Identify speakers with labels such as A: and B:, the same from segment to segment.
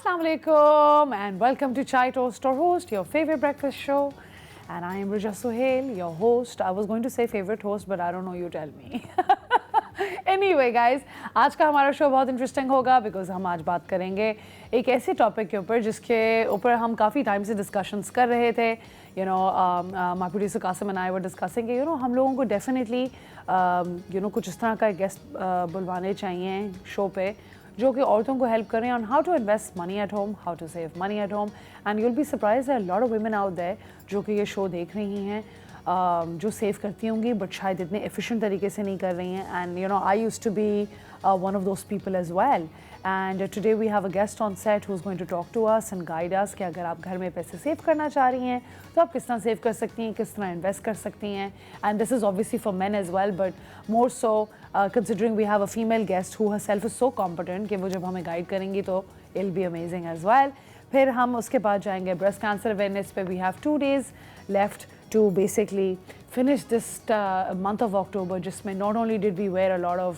A: Assalamu alaikum and welcome to Chai Toast or Host, your favorite breakfast show. And I am Ruja Suhail, your host. I was going to say favorite host, but I don't know, you tell me. Anyway guys, आज का हमारा show बहुत interesting होगा because हम आज बात करेंगे एक ऐसे टॉपिक के ऊपर जिसके ऊपर हम काफ़ी टाइम से डिस्कशंस कर रहे थे. You know my producer Qasim and I were discussing you know हम लोगों को डेफिनेटली यू नो कुछ इस तरह का गेस्ट बुलवाने चाहिए शो पे जो कि औरतों को हेल्प करें on how to invest money at home, how to save money at home. And you'll be surprise है lot of women out there जो कि ये शो देख रही हैं जो सेव करती होंगी बट शायद इतने एफिशिएंट तरीके से नहीं कर रही हैं. And you know I used to be one of those people as well. And today we have a guest on set who's going to talk to us and guide us कि अगर आप घर में पैसे सेव करना चाह रही हैं तो आप किस तरह सेव कर सकती हैं, किस तरह इन्वेस्ट कर सकती हैं. And this is obviously for men as well, but more so considering we have a female guest who herself is so competent कि वो जब हमें गाइड करेंगी तो it'll be amazing as well. फिर हम उसके बाद जाएंगे ब्रेस्ट कैंसर अवेयरनेस पे. We have 2 days left to basically finish this month of October जिसमें not only did we wear a lot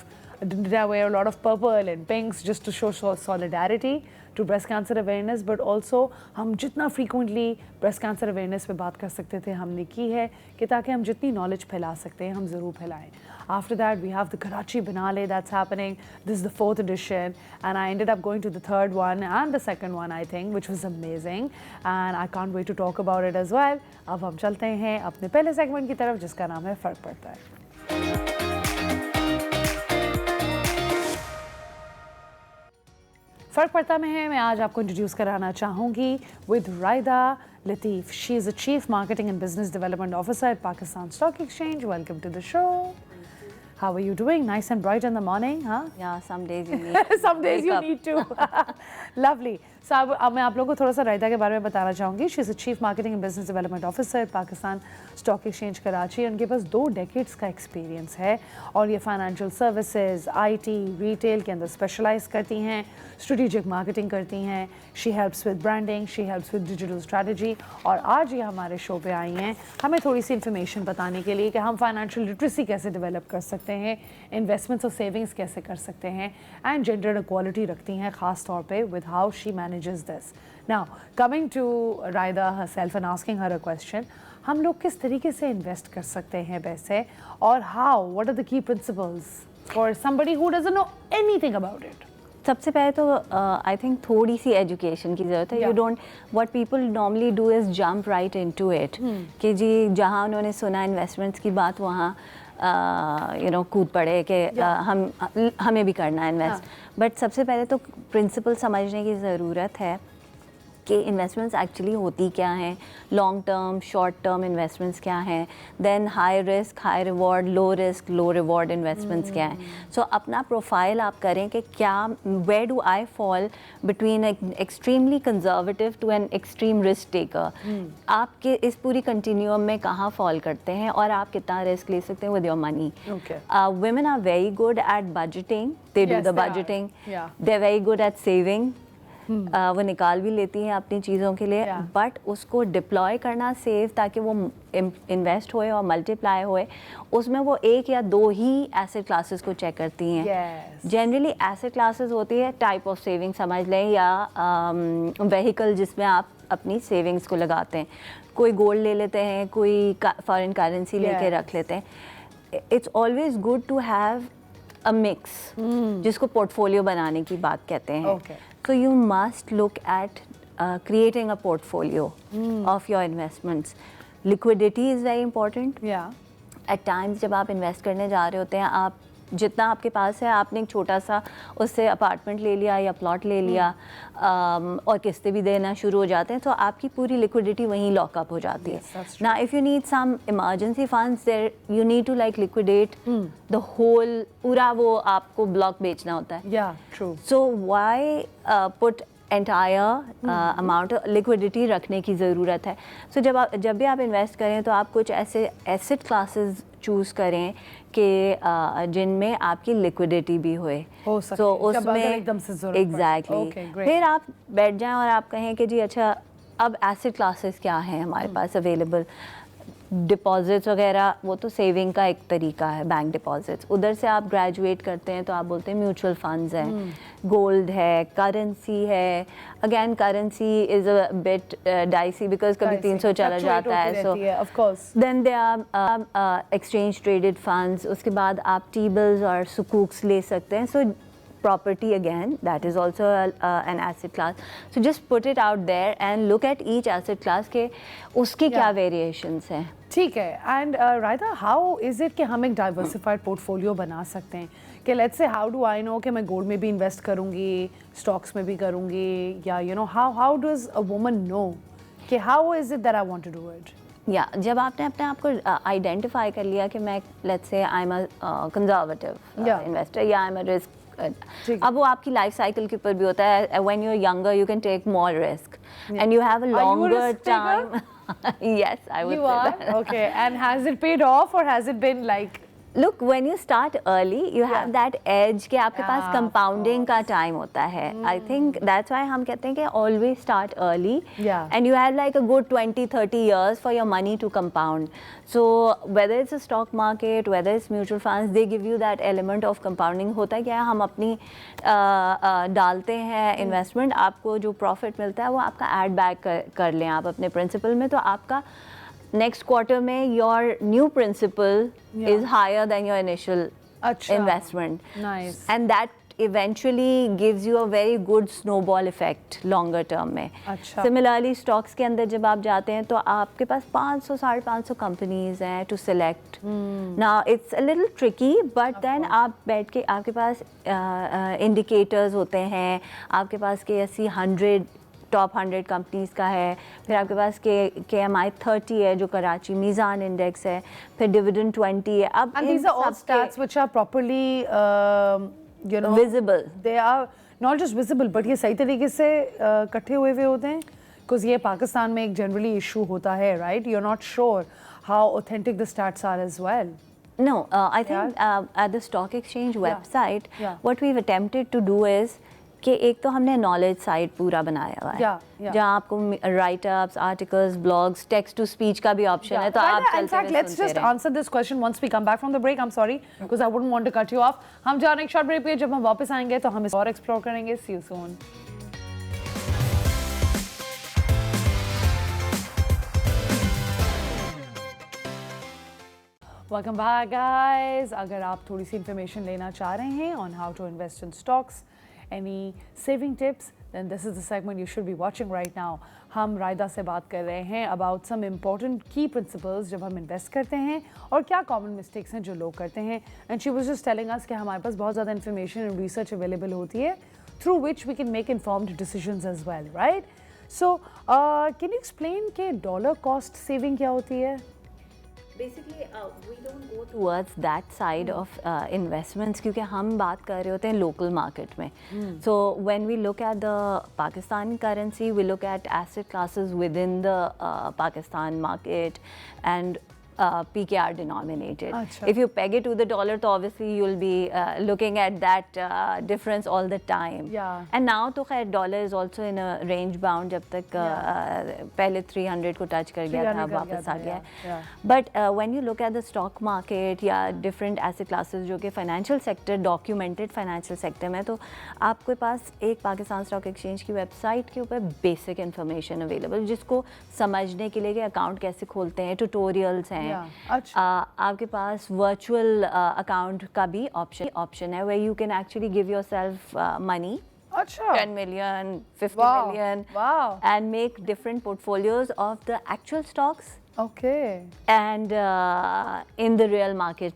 A: of purple and pinks just to show solidarity to breast cancer awareness, but also हम जितना frequently breast cancer awareness पे बात कर सकते थे हमने की है कि ताकि हम जितनी knowledge फैला सकते हैं हम ज़रूर फैलाएं. After that we have the Karachi Biennale that's happening. This is the 4th edition and I ended up going to the 3rd one and the 2nd one I think, which was amazing and I can't wait to talk about it as well. अब हम चलते हैं अपने पहले segment की तरफ जिसका नाम है फ़र्क पड़ता है. फ़र्क पड़ता में है मैं आज आपको इंट्रोड्यूस कराना चाहूँगी with Raida Latif. She is a chief marketing and business development officer at Pakistan stock exchange. Welcome to the show. How are you doing? Nice and bright in the morning, huh?
B: Yeah, some days you need
A: some days you need to. Lovely. So अब मैं आप लोगों को थोड़ा सा रायदा के बारे में बताना चाहूँगी. She is a chief marketing and business development officer Pakistan stock exchange Karachi. उनके पास 2 डेकेड्स का एक्सपीरियंस है और ये फाइनेंशियल सर्विसेज, आईटी, रिटेल के अंदर स्पेशलाइज करती हैं, स्ट्रेटेजिक मार्केटिंग करती हैं. She helps with branding, she helps with digital strategy. और आज ये हमारे शो पे आई हैं हमें थोड़ी सी इन्फॉर्मेशन बताने के लिए कि हम फाइनेंशियल लिटरेसी कैसे डेवलप कर सकते हैं, इन्वेस्टमेंट्स और सेविंग्स कैसे कर सकते हैं, एंड जेंडर इक्वालिटी रखती हैं ख़ास तौर पे with how she manages this. Now coming to Raida herself and asking her a question, हम लोग किस तरीके से इन्वेस्ट कर सकते हैं पैसे और how, what are the key principles for somebody who doesn't know anything about it.
B: सबसे पहले तो आई थिंक थोड़ी सी एजुकेशन की ज़रूरत है. You don't, what people normally do is jump right into it कि जी जहाँ उन्होंने सुना इन्वेस्टमेंट्स की बात वहाँ यू नो कूद पड़े कि हमें भी करना है इन्वेस्ट. बट सबसे पहले तो प्रिंसिपल समझने की ज़रूरत है कि इन्वेस्टमेंट्स एक्चुअली होती क्या हैं, long term, short term investments क्या हैं, then high risk, high reward, low risk, low reward investments क्या हैं. सो अपना प्रोफाइल आप करें कि क्या, where do I fall between extremely conservative to an extreme risk taker. आपके इस पूरी कंटिन्यूम में कहाँ फॉल करते हैं और आप कितना रिस्क ले सकते हैं with your money. Women are very good at budgeting, they do the budgeting, they are very good at saving. वो निकाल भी लेती हैं अपनी चीज़ों के लिए, बट उसको डिप्लॉय करना सेव ताकि वो इन्वेस्ट होए और मल्टीप्लाई होए, उसमें वो 1 या 2 ही एसेट क्लासेस को चेक करती हैं. जनरली एसेट क्लासेस होती है टाइप ऑफ सेविंग समझ लें या व्हीकल जिसमें आप अपनी सेविंग्स को लगाते हैं. कोई गोल्ड ले लेते हैं, कोई फॉरेन करेंसी लेके रख लेते हैं. It's always good to have a mix जिसको पोर्टफोलियो बनाने की बात कहते हैं. So you must look at creating a portfolio of your investments. Liquidity is very important. At times जब आप invest करने जा रहे होते हैं, आप जितना आपके पास है, आपने एक छोटा सा उससे अपार्टमेंट ले लिया या प्लॉट ले लिया और किस्तें भी देना शुरू हो जाते हैं, तो आपकी पूरी लिक्विडिटी वहीं लॉकअप हो जाती है. ना if you need some emergency funds there you need to like liquidate the whole, पूरा वो आपको ब्लॉक बेचना होता है. So why put entire amount liquidity रखने की ज़रूरत है. सो जब भी आप इन्वेस्ट करें तो आप कुछ ऐसे एसेट क्लासेस चूज़ करें कि जिनमें आपकी लिक्विडिटी भी हो सकती है, उसमें एकदम से एग्जैक्टली. फिर आप बैठ जाएं और आप कहें कि जी अच्छा अब एसेट क्लासेस क्या हैं हमारे पास अवेलेबल. डिपॉजिट्स वगैरह वो तो सेविंग का एक तरीका है, बैंक डिपॉजिट्स। उधर से आप ग्रेजुएट करते हैं तो आप बोलते हैं म्यूचुअल फंड्स हैं, गोल्ड है, करेंसी है। Again currency is a bit dicey because कभी 300 चला जाता है, so
A: of course.
B: Then they are exchange traded funds. उसके बाद आप टी बिल्स और सुकूक्स ले सकते हैं। सो property again, that is also an asset class. So just put it out there and look at each asset class के उसके क्या variations हैं।
A: ठीक है। एंड रायदा, हाउ इज इट कि हम एक डाइवर्सिफाइड पोर्टफोलियो बना सकते हैं कि let's say how do I know कि मैं गोल्ड में भी इन्वेस्ट करूंगी, स्टॉक्स में भी करूंगी, या you know how does a woman know कि how is it that I want to do it?
B: या जब आपने अपने आप को आइडेंटिफाई कर लिया कि मैं let's say I am a conservative investor या आई एम अ रिस्क, अब वो आपकी लाइफ साइकिल के ऊपर भी होता है। When you are younger you can take more risk and you have a longer time. Yes, I would
A: You
B: say
A: are?
B: that.
A: Okay, and has it paid off or has it been like?
B: Look, when you start early, you have that edge कि आपके पास
A: Yeah,
B: compounding का time होता है. I think that's why हम कहते हैं कि always start early.
A: Yeah.
B: And you have like a good 20-30 years for your money to compound. So whether it's a stock market, whether it's mutual funds, they give you that element of compounding. होता है क्या, हम अपनी डालते हैं investment, आपको जो profit मिलता है वो आपका add back कर लें आप अपने principal में, तो आपका next quarter में your new principal is higher than your initial investment.
A: Nice.
B: And that eventually gives you a very good snowball effect longer term में. Similarly stocks के अंदर जब आप जाते हैं तो आपके पास 500-550 companies हैं to select. Now it's a little tricky, but then आप बैठ के आपके पास indicators होते हैं, आपके पास KSE 100 टॉप 100 कंपनीज का है, फिर आपके पास KMI 30 है जो कराची मीज़ान इंडेक्स है, फिर डिविडेंड 20 है। अब
A: and these are all stats which are properly you know
B: visible.
A: They are not just visible but ये सही तरीके से इकट्ठे हुए होते हैं, because ये पाकिस्तान में एक generally issue होता है, right? You're not sure how authentic the stats are as well.
B: No, I think at the stock exchange website, what we've attempted to do is कि एक तो हमने नॉलेज साइट पूरा बनाया हुआ है जहाँ आपको write ups, articles, blogs, text to speech का भी ऑप्शन है, तो आप चलते हुए
A: let's just answer this question once we come back from the break. I am sorry because I wouldn't want to cut you off. हम जा रहे हैं एक शॉर्ट ब्रेक पे, जब हम वापस आएंगे तो हम इस और एक्सप्लोर करेंगे। See you soon. Welcome back guys. अगर आप थोड़ी सी इंफॉर्मेशन लेना चाह रहे हैं on how to invest in stocks, any saving tips, then this is the segment you should be watching right now. हम रायदा से बात कर रहे हैं about some important key principles जब हम invest करते हैं और क्या common mistakes हैं जो लोग करते हैं. And she was just telling us कि हमारे पास बहुत ज़्यादा information and research available होती है through which we can make informed decisions as well, right? So can you explain कि dollar cost saving क्या होती है?
B: Basically, we don't go towards that side of investments क्योंकि हम बात कर रहे होते हैं local market में. So when we look at the Pakistani currency, we look at asset classes within the Pakistan market and PKR denominated. If you peg it to the dollar, तो obviously you'll be looking at that difference all the time. And now तो खैर dollar is also in a range bound जब तक पहले 300 को touch कर गया था, वापस आ गया है. But when you look at the stock market या different asset classes जो कि financial sector, documented financial sector में, तो आपके पास एक पाकिस्तान स्टॉक एक्सचेंज की वेबसाइट के ऊपर बेसिक इन्फॉर्मेशन अवेलेबल, जिसको समझने के लिए कि अकाउंट कैसे खोलते हैं, ट्यूटोरियल्स हैं. आपके पास वर्चुअल अकाउंट का भी ऑप्शन है where you can actually give yourself money, 10 million, 50 million, and make different portfolios of the actual stocks.
A: Okay.
B: And in the real market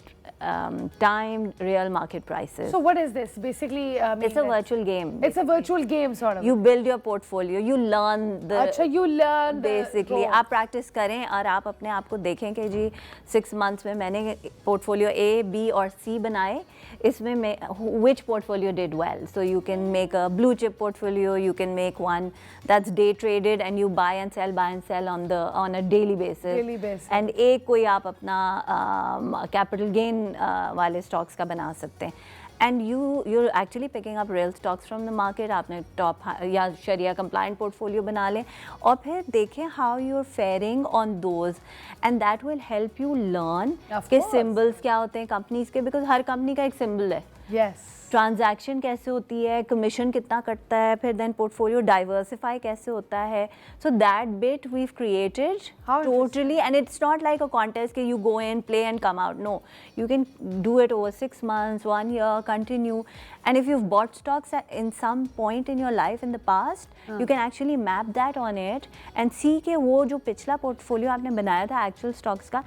B: time, real market prices.
A: So what is this? Basically,
B: it's a virtual game.
A: It's a virtual game sort of.
B: You build your portfolio, you learn the.
A: अच्छा, you learn
B: basically. आप practice करें और आप अपने आप को देखें कि जी 6 months में मैंने portfolio A, B और C बनाए. इसमें मैं which portfolio did well. So you can make a blue chip portfolio. You can make one that's day traded and you buy and sell on a daily basis. And एक कोई आप अपना capital gain वाले stocks का बना सकते हैं. and you're actually picking up real stocks from the market. आपने टॉप या शरिया compliant portfolio बना लें और फिर देखें how you're faring on those, and that will help you learn कि symbols क्या होते हैं companies के, because हर company का एक symbol है.
A: Yes.
B: ट्रांजैक्शन कैसे होती है, कमीशन कितना कटता है, फिर देन पोर्टफोलियो डाइवर्सिफाई कैसे होता है. So that bit we created totally, and it's not like a contest कि you go in play and come out. No, you can do it over 6 months, 1 year, continue. And if you've bought stocks in some point in your life in the past, you can actually map that on it and see कि वो जो पिछला portfolio आपने बनाया था actual stocks का,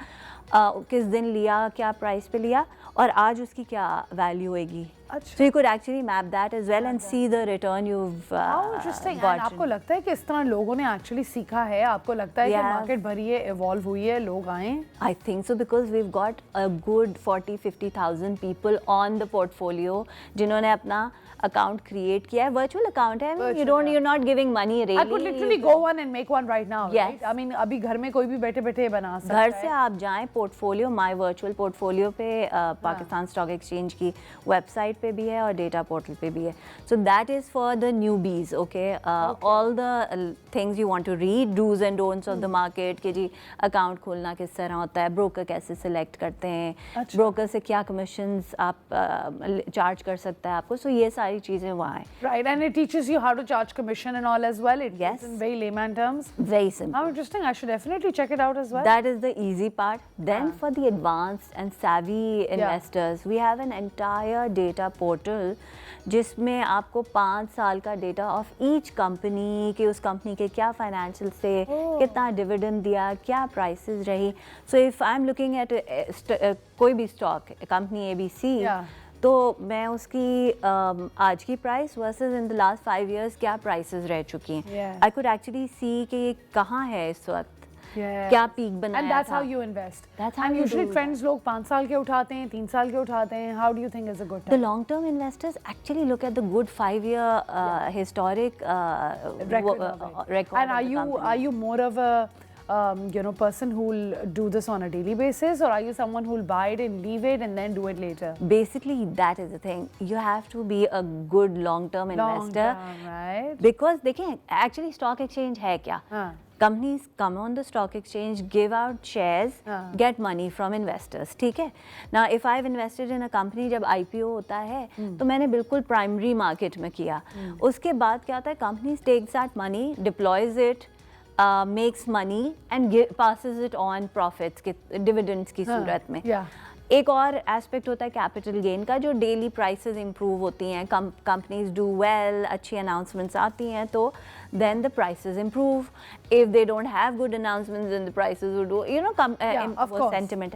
B: किस दिन लिया, क्या प्राइस पे लिया और आज उसकी क्या वैल्यू होएगी. So you could actually map that as well and see the return you've
A: How interesting.
B: gotten.
A: And आपको लगता है कि इस तरह लोगों ने एक्चुअली सीखा है? आपको लगता है कि मार्केट भरी है, इवॉल्व हुई है, लोग आए?
B: I think so, because we've got a good 40-50,000 people on the portfolio जिन्होंने अपना अकाउंट क्रिएट किया है. वर्चुअल अकाउंट है. You're not giving money really.
A: I could literally go one and make one right now.
B: Yes.
A: Right? I mean अभी घर में कोई भी बैठे-बैठे बना सकता है.
B: घर से आप जाएं, पोर्टफोलियो माय वर्चुअल पोर्टफोलियो पे पाकिस्तान स्टॉक एक्सचेंज की वेबसाइट पे भी है और डेटा पोर्टल पे भी है. So that is for the newbies. Okay, all the things you want to read, dos and don'ts of the market कि जी अकाउंट खोलना किस तरह होता है, ब्रोकर कैसे सिलेक्ट करते हैं, ब्रोकर से क्या कमीशंस आप चार्ज कर सकता है आपको. सो ये सारी चीज़ें वहाँ हैं.
A: Right, and it teaches you how to charge commission and all as well. It
B: Yes.
A: in very layman terms.
B: Very simple.
A: How interesting. I should definitely check it out as well.
B: That is the easy part. Then for the advanced and savvy investors, we have an entire data portal जिसमें आपको 5 साल का data of each company कि उस company के क्या financial से कितना डिविडेंड दिया, क्या प्राइसेस रही. So if I am looking at कोई भी स्टॉक कंपनी ABC, तो मैं उसकी आज की price versus in the last 5 years क्या प्राइसेस रह चुकी हैं. आई कुड एक्चुअली सी कि ये कहाँ है इस वक्त, क्या पीक बनाया
A: And that's
B: था.
A: how you invest.
B: That's how
A: and
B: you
A: usually
B: do
A: trends लोग 5 साल के उठाते हैं, 3 साल के उठाते हैं. How do you think is a good time?
B: The long-term investors actually look at the good 5-year historic
A: record of it.
B: record.
A: And are you more of a person who will do this on a daily basis, or are you someone who will buy it and leave it and then do it later?
B: Basically, that is the thing. You have to be a good long-term investor.
A: Long-term, right?
B: Because देखें, actually stock exchange है क्या? Companies come on the stock exchange, give out shares, get money from investors. ठीक है? Now, if I've invested in a company जब IPO होता है, तो मैंने बिल्कुल primary market में किया. उसके बाद क्या होता है? Companies takes that money, deploys it, makes money and passes it on profits के dividends की सूरत में. एक और एस्पेक्ट होता है कैपिटल गेन का, जो डेली प्राइसेस इंप्रूव होती हैं, कंपनीज डू वेल, अच्छी अनाउंसमेंट्स आती हैं तो then the prices improve. If they don't have good announcements then the prices will do, you know, sentiment.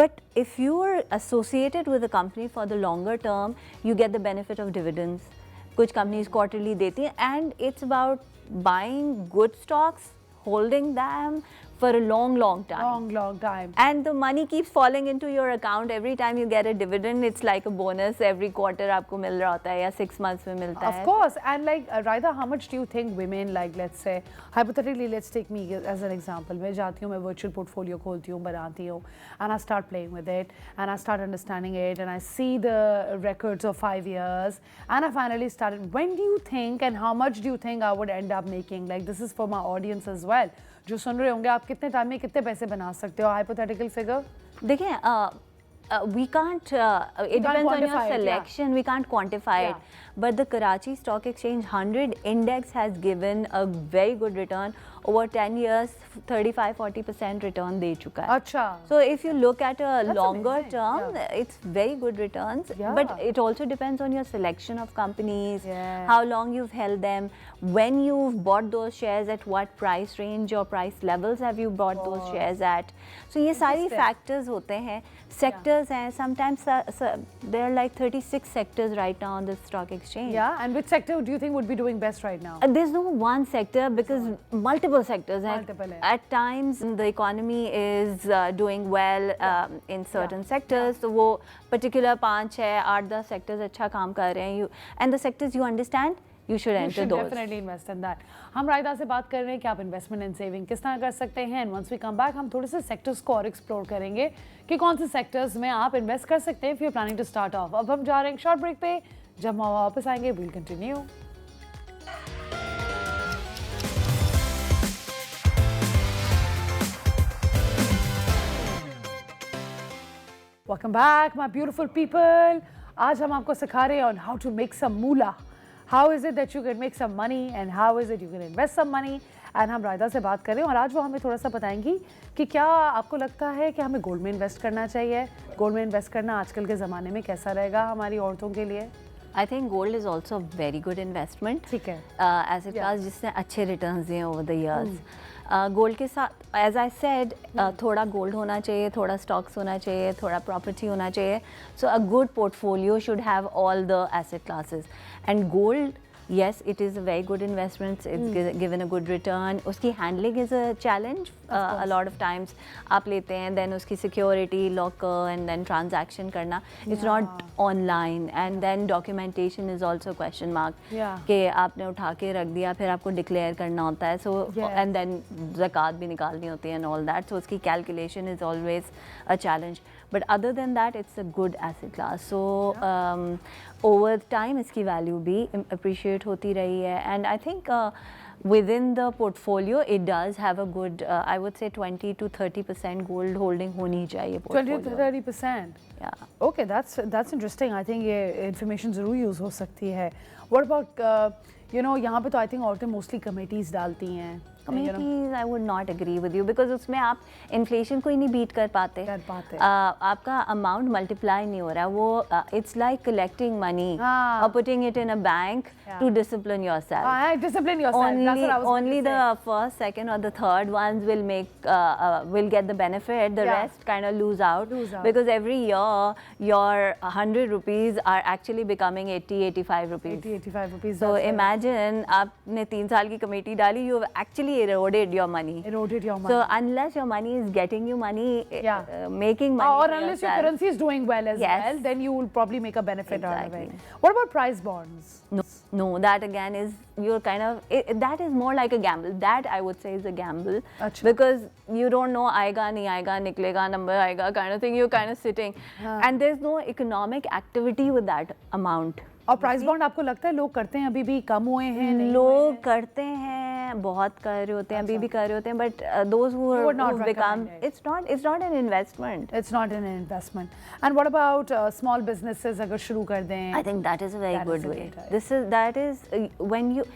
B: But if you are associated with a company for the longer term, you get the benefit of dividends. कुछ companies quarterly देती हैं, and it's about buying good stocks, holding them for a long time. And the money keeps falling into your account every time you get a dividend. It's like a bonus every quarter आपको मिल रहा होता है या 6 months में मिलता है.
A: Of course. And like Raida, how much do you think women, like let's say hypothetically, let's take me as an example. मैं जाती हूँ, मैं virtual portfolio खोलती हूँ, बनाती हूँ, and I start playing with it, and I start understanding it, and I see the records of 5 years, and I finally started. When do you think and how much do you think I would end up making? Like this is for my audience as well. जो सुन रहे होंगे, आप कितने time में कितने पैसे बना सकते हो? Hypothetical figure.
B: देखिए, we can't, it depends on your selection. We can't quantify it. But the Karachi Stock Exchange 100 index has given a very good return. Over 10 years, 35-40% return दे चुका है.
A: अच्छा.
B: So if you look at a longer term, it's very good returns. But it also depends on your selection of companies, how long you've held them, when you've bought those shares, at what price range or price levels have you bought those shares at. So ये सारी factors होते हैं. Sectors हैं. Sometimes there are like 36 sectors right now on the stock exchange.
A: Yeah, and which sector do you think would be doing best right now?
B: There's no one sector because multiple sectors. At times the economy is doing well in certain sectors. So वो particular 5-6 8-10 sectors अच्छा काम कर रहे हैं. And the sectors you understand, you should
A: You
B: enter
A: should
B: those.
A: definitely invest in that. हम रायदा से बात कर रहे हैं कि आप इन्वेस्टमेंट एंड सेविंग किस तरह कर सकते हैं and once we come back हम थोड़े से सेक्टर्स को और एक्सप्लोर करेंगे कि कौन से सेक्टर्स में आप इन्वेस्ट कर सकते हैं if you planning to start off. अब हम जा रहे हैं शॉर्ट ब्रेक पे. जब हम वापस आएंगे we'll continue. Welcome back, my beautiful people. आज हम आपको सिखा रहे हैं on how to make some moolah. How is it that you can make some money and how is it you can invest some money? And हम रायदा से बात कर रहे हैं और आज वो हमें थोड़ा सा बताएंगी कि क्या आपको लगता है कि हमें गोल्ड में इन्वेस्ट करना चाहिए. गोल्ड में इन्वेस्ट करना आजकल के ज़माने में कैसा रहेगा हमारी औरतों के लिए.
B: I think gold is also a very good investment.
A: ठीक है.
B: Asset class जिसने अच्छे returns दिए over the years. गोल्ड के साथ एज आई सेड थोड़ा गोल्ड होना चाहिए, थोड़ा स्टॉक्स होना चाहिए, थोड़ा प्रॉपर्टी होना चाहिए. So a good portfolio should have all the asset classes. And gold, yes, it is a very good investment. It's given a good return. उसकी handling is a challenge. A lot of times आप लेते हैं, then उसकी security, locker, and then transaction करना. It's not online, and then documentation is also question mark. कि आपने उठा के रख दिया, फिर आपको declare करना होता है. So and then ज़कात भी निकालनी होती है and all that. So उसकी calculation is always a challenge. But other than that, it's a good asset class. So over time इसकी value भी appreciate होती रही है. And I think within the portfolio it does have a good I would say 20 to 30% gold holding होनी चाहिए portfolio.
A: 20 to 30%.
B: Yeah.
A: Okay, that's interesting. I think ये information ज़रूर use हो सकती है. What about you know यहाँ पे तो I think औरतें mostly committees डालती हैं.
B: Committees, I would not agree with you because उसमें आप inflation को ही नहीं beat कर पाते. आपका amount multiply नहीं हो रहा. वो it's like collecting money or putting it in a bank to discipline yourself.
A: Discipline yourself. That's what I was
B: Only the first, second, or the third ones will make will get the benefit. The rest kind of lose out because every year your 100 rupees are actually becoming 80-85 rupees.
A: 80-85 rupees.
B: So imagine आपने 3 साल की committee डाली, you have actually eroded your money. So unless your money is getting you money, making money,
A: or unless your currency is doing well as well, then you will probably make a benefit out of it. What about prize bonds?
B: No, that again is you're kind of that is more like a gamble. That I would say is a gamble because you don't know आएगा नहीं आएगा, निकलेगा number आएगा kind of thing. You're kind of sitting and there's no economic activity with that amount.
A: और price bond आपको लगता है लोग करते हैं अभी भी कम हुए हैं?
B: लोग करते हैं, बहुत कर रहे होते हैं, अभी भी कर रहे होते हैं, but those who become it's not an investment.
A: It's not an investment. And what about small businesses अगर शुरू कर दें?
B: I think that is a very good way. That is when you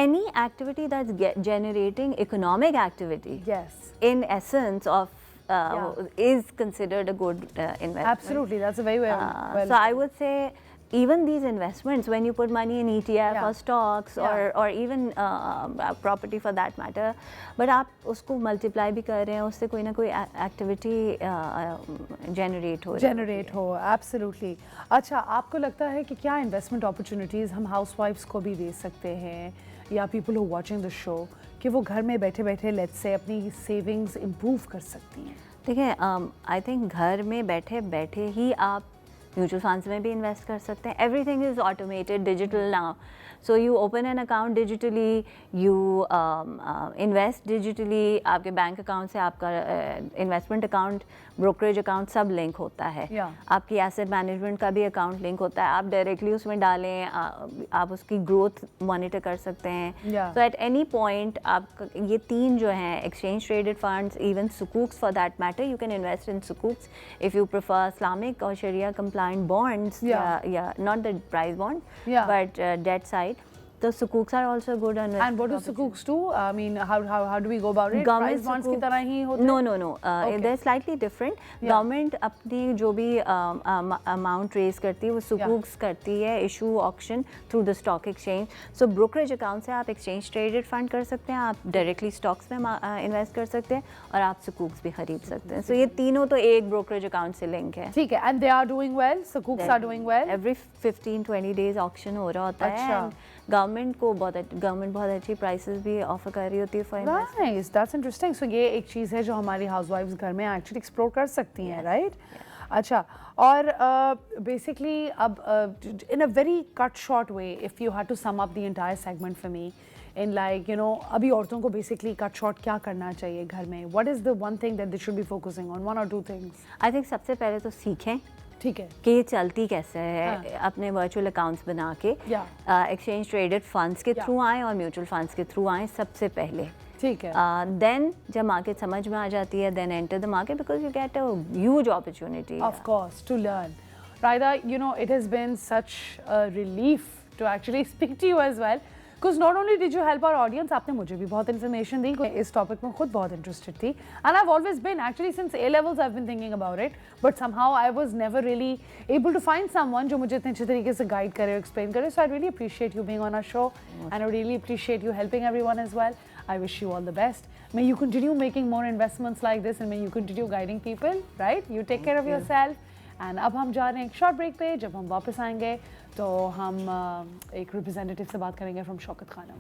B: any activity that's generating economic activity.
A: Yes.
B: In essence of is considered a good investment.
A: Absolutely, that's a very well.
B: So I would say. Even these investments, when you put money in ETF or stocks or even property for that matter, but आप उसको multiply भी कर रहे हैं, उससे कोई ना कोई activity generate हो.
A: Absolutely. अच्छा, आपको लगता है कि क्या investment opportunities हम housewives को भी दे सकते हैं या people who watching the show कि वो घर में बैठे-बैठे let's say अपनी savings improve कर सकती हैं?
B: देखिए, I think घर में बैठे-बैठे ही आप म्यूचुअल फंड्स में भी इन्वेस्ट कर सकते हैं. Everything is automated, digital now. So you open an account digitally, you invest digitally. आपके बैंक अकाउंट से आपका इन्वेस्टमेंट अकाउंट, ब्रोकरेज अकाउंट सब लिंक होता है. आपकी एसेट मैनेजमेंट का भी अकाउंट लिंक होता है. आप डायरेक्टली उसमें डालें, आप उसकी ग्रोथ मॉनिटर कर सकते हैं. सो एट एनी पॉइंट आप ये 3 जो हैं, exchange traded funds, even sukuks for that matter, you can invest in sukuks if you prefer Islamic और sharia compliant bonds, not the price bond, but debt side. The sukuks are also good on.
A: And what do sukuks do? I mean, how do we go about it? Price bonds की तरह ही होते
B: हैं? No. They're slightly different. Government अपनी जो भी amount raise करती है, वो sukuks करती है, issue auction through the stock exchange. So brokerage account से आप exchange traded fund कर सकते हैं, आप directly stocks में invest कर सकते हैं और आप sukuks भी खरीद सकते हैं. So ये तीनों तो एक brokerage account से link है.
A: ठीक है. And they are doing well. Sukuks are doing well.
B: Every 15-20 days auction हो रहा होता है. गवर्नमेंट बहुत अच्छी प्राइसेस भी ऑफर कर रही होती है for investment.
A: Nice, that's interesting. So ये एक चीज़ है जो हमारी हाउसवाइफ्स घर में एक्चुअली एक्सप्लोर कर सकती हैं, राइट? अच्छा, और बेसिकली अब in a very cut short way, if you had to sum up the entire segment for me in like you know, अभी औरतों को बेसिकली कट शॉर्ट क्या करना चाहिए घर में? What is the one thing that they should be focusing on, one और two things?
B: I think सबसे पहले तो सीखें
A: ठीक है
B: कि ये चलती कैसे है,
A: हाँ.
B: अपने वर्चुअल अकाउंट्स बना के
A: Yeah.
B: एक्सचेंज ट्रेडेड फंड्स के
A: Yeah.
B: थ्रू आएँ और म्यूचुअल फंड्स के थ्रू आएँ सबसे पहले.
A: ठीक है
B: देन जब मार्केट समझ में आ जाती है, then enter the market because you get a huge opportunity.
A: Of course, to learn. Raida, you know, it has been such a relief to actually speak to you as well. Because not only did you help our audience, आपने मुझे भी बहुत information दी. इस topic में खुद बहुत interested थी. And I've always been, actually since A levels I've been thinking about it. But somehow I was never really able to find someone जो मुझे इतने अच्छे तरीके से guide करे और explain करे. So I really appreciate you being on our show. And I really appreciate you helping everyone as well. I wish you all the best. May you continue making more investments like this and may you continue guiding people, right? You take care of yourself. And अब हम जा रहे हैं एक short break पे. जब हम वापस आएंगे तो हम एक रिप्रेजेंटेटिव से बात करेंगे फ्रॉम शौकत खानम.